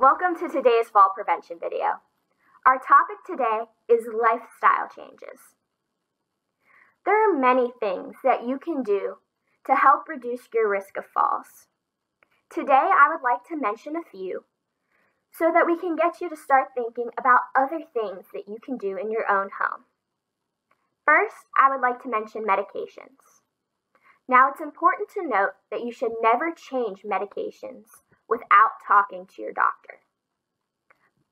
Welcome to today's fall prevention video. Our topic today is lifestyle changes. There are many things that you can do to help reduce your risk of falls. Today, I would like to mention a few so that we can get you to start thinking about other things that you can do in your own home. First, I would like to mention medications. Now, it's important to note that you should never change medications without talking to your doctor.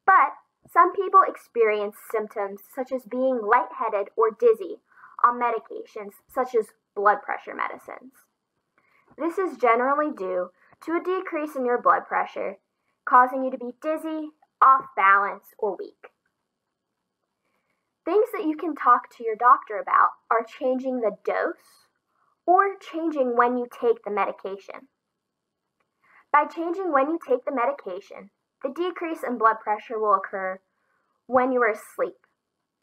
But some people experience symptoms such as being lightheaded or dizzy on medications such as blood pressure medicines. This is generally due to a decrease in your blood pressure, causing you to be dizzy, off balance, or weak. Things that you can talk to your doctor about are changing the dose or changing when you take the medication. By changing when you take the medication, the decrease in blood pressure will occur when you are asleep.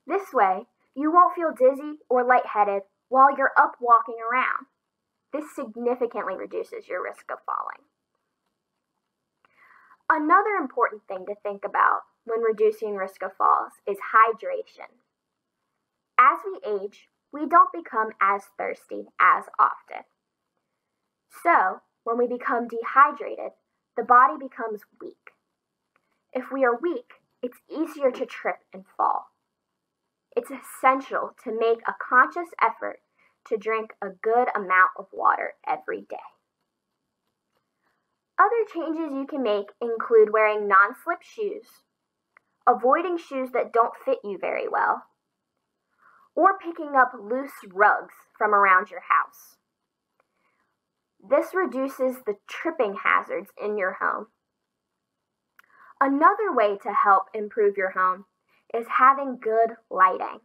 This way, you won't feel dizzy or lightheaded while you're up walking around. This significantly reduces your risk of falling. Another important thing to think about when reducing risk of falls is hydration. As we age, we don't become as thirsty as often. So, when we become dehydrated, the body becomes weak. If we are weak, it's easier to trip and fall. It's essential to make a conscious effort to drink a good amount of water every day. Other changes you can make include wearing non-slip shoes, avoiding shoes that don't fit you very well, or picking up loose rugs from around your house. This reduces the tripping hazards in your home. Another way to help improve your home is having good lighting.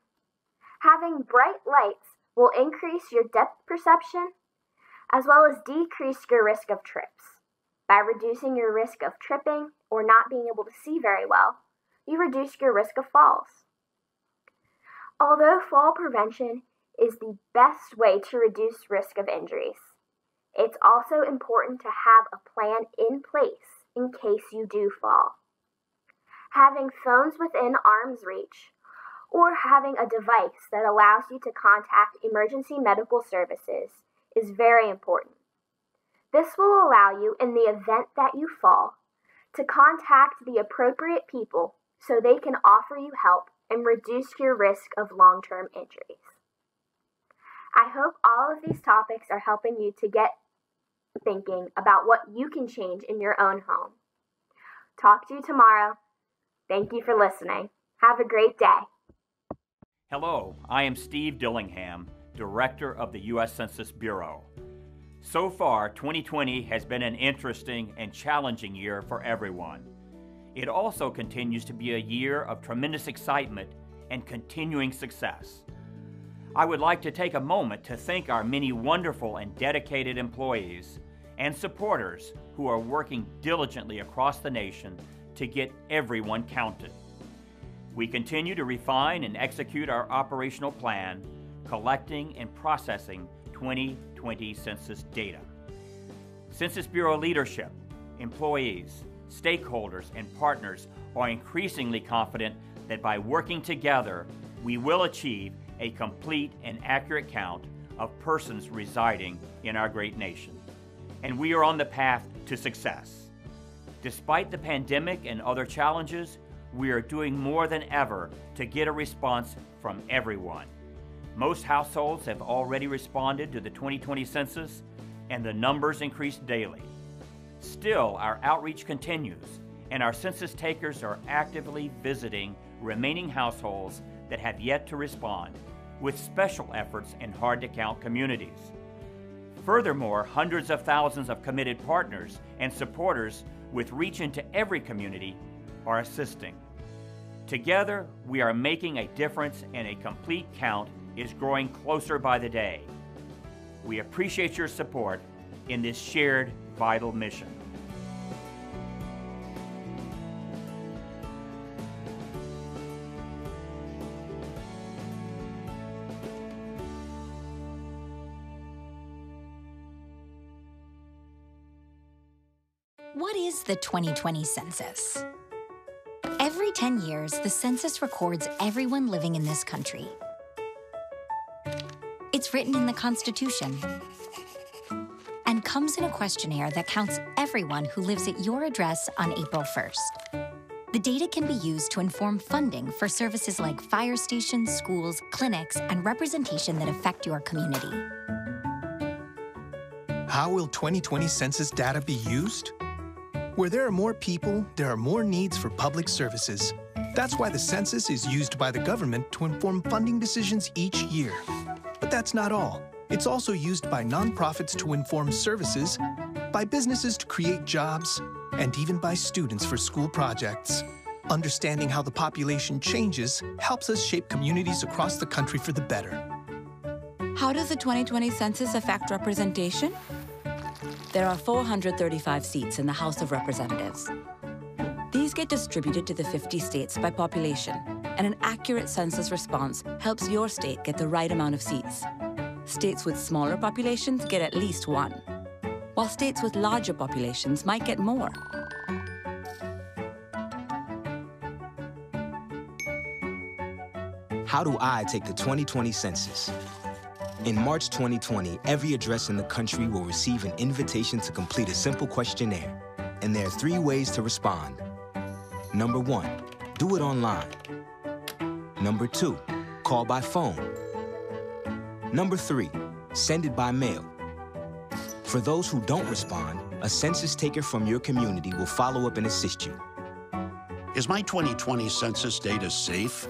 Having bright lights will increase your depth perception as well as decrease your risk of trips. By reducing your risk of tripping or not being able to see very well, you reduce your risk of falls. Although fall prevention is the best way to reduce risk of injuries, it's also important to have a plan in place in case you do fall. Having phones within arm's reach or having a device that allows you to contact emergency medical services is very important. This will allow you, in the event that you fall, to contact the appropriate people so they can offer you help and reduce your risk of long-term injuries. I hope all of these topics are helping you to get thinking about what you can change in your own home. Talk to you tomorrow. Thank you for listening. Have a great day. Hello, I am Steve Dillingham, Director of the U.S. Census Bureau. So far, 2020 has been an interesting and challenging year for everyone. It also continues to be a year of tremendous excitement and continuing success. I would like to take a moment to thank our many wonderful and dedicated employees and supporters who are working diligently across the nation to get everyone counted. We continue to refine and execute our operational plan, collecting and processing 2020 census data. Census Bureau leadership, employees, stakeholders, and partners are increasingly confident that by working together, we will achieve a complete and accurate count of persons residing in our great nation. And we are on the path to success. Despite the pandemic and other challenges, we are doing more than ever to get a response from everyone. Most households have already responded to the 2020 census, and the numbers increase daily. Still, our outreach continues, and our census takers are actively visiting remaining households that have yet to respond, with special efforts in hard-to-count communities. Furthermore, hundreds of thousands of committed partners and supporters with reach into every community are assisting. Together, we are making a difference, and a complete count is growing closer by the day. We appreciate your support in this shared vital mission. What is the 2020 census? Every 10 years, the census records everyone living in this country. It's written in the Constitution and comes in a questionnaire that counts everyone who lives at your address on April 1st. The data can be used to inform funding for services like fire stations, schools, clinics, and representation that affect your community. How will 2020 census data be used? Where there are more people, there are more needs for public services. That's why the census is used by the government to inform funding decisions each year. But that's not all. It's also used by nonprofits to inform services, by businesses to create jobs, and even by students for school projects. Understanding how the population changes helps us shape communities across the country for the better. How does the 2020 census affect representation? There are 435 seats in the House of Representatives. These get distributed to the 50 states by population, and an accurate census response helps your state get the right amount of seats. States with smaller populations get at least one, while states with larger populations might get more. How do I take the 2020 census? In March 2020, every address in the country will receive an invitation to complete a simple questionnaire. And there are 3 ways to respond. Number 1, do it online. Number 2, call by phone. Number 3, send it by mail. For those who don't respond, a census taker from your community will follow up and assist you. Is my 2020 census data safe?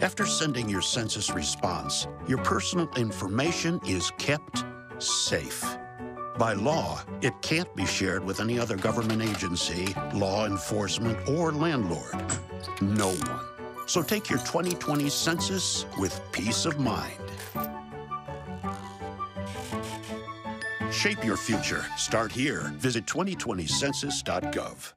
After sending your census response, your personal information is kept safe. By law, it can't be shared with any other government agency, law enforcement, or landlord. No one. So take your 2020 census with peace of mind. Shape your future. Start here. Visit 2020census.gov.